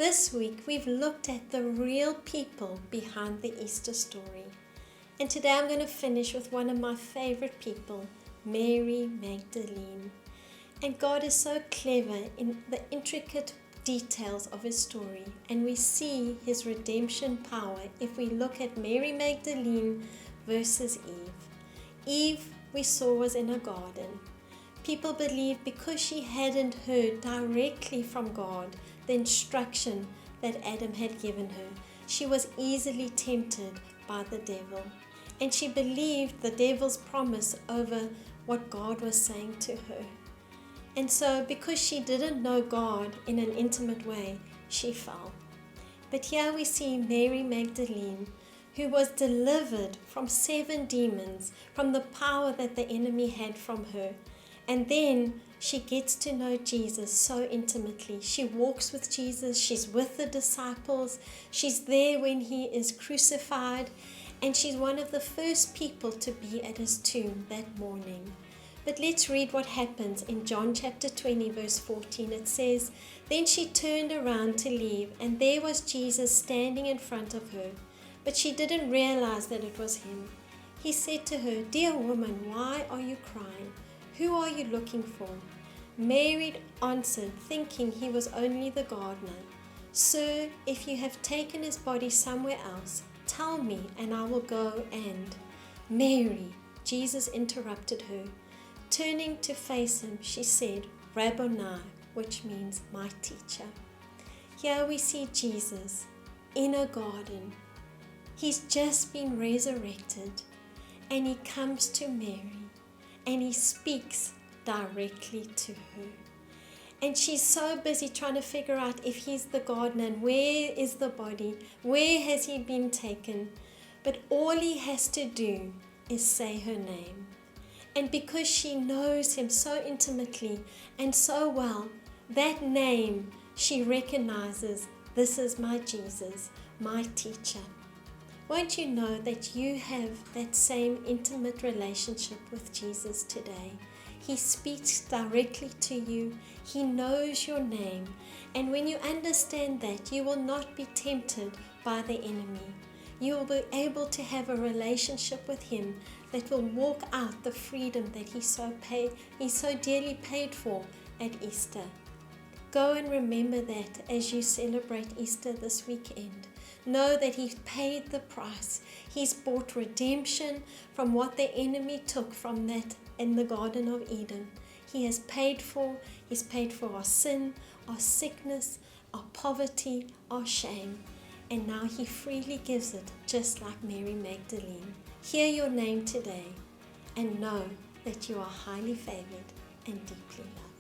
This week we've looked at the real people behind the Easter story. And today I'm going to finish with one of my favorite people, Mary Magdalene. And God is so clever in the intricate details of his story, and we see his redemption power if we look at Mary Magdalene versus Eve. Eve, we saw, was in a garden. People believed because she hadn't heard directly from God the instruction that Adam had given her, she was easily tempted by the devil. And she believed the devil's promise over what God was saying to her. And so because she didn't know God in an intimate way, she fell. But here we see Mary Magdalene, who was delivered from 7 demons, from the power that the enemy had from her. And then she gets to know Jesus so intimately. She walks with Jesus. She's with the disciples. She's there when he is crucified. And she's one of the first people to be at his tomb that morning. But let's read what happens in John chapter 20, verse 14. It says, "Then she turned around to leave, and there was Jesus standing in front of her. But she didn't realize that it was him. He said to her, 'Dear woman, why are you crying? Who are you looking for?' Mary answered, thinking he was only the gardener. 'Sir, if you have taken his body somewhere else, tell me, and I will go and—'" "Mary," Jesus interrupted her. Turning to face him, she said, "Rabboni," which means my teacher. Here we see Jesus in a garden. He's just been resurrected, and he comes to Mary. And he speaks directly to her. And she's so busy trying to figure out if he's the gardener and where is the body, where has he been taken. But all he has to do is say her name. And because she knows him so intimately and so well, that name she recognizes, this is my Jesus, my teacher. Won't you know that you have that same intimate relationship with Jesus today? He speaks directly to you. He knows your name. And when you understand that, you will not be tempted by the enemy. You will be able to have a relationship with him that will walk out the freedom that he so dearly paid for at Easter. Go and remember that as you celebrate Easter this weekend. Know that he's paid the price. He's bought redemption from what the enemy took from that in the Garden of Eden. He's paid for our sin, our sickness, our poverty, our shame. And now he freely gives it, just like Mary Magdalene. Hear your name today and know that you are highly favored and deeply loved.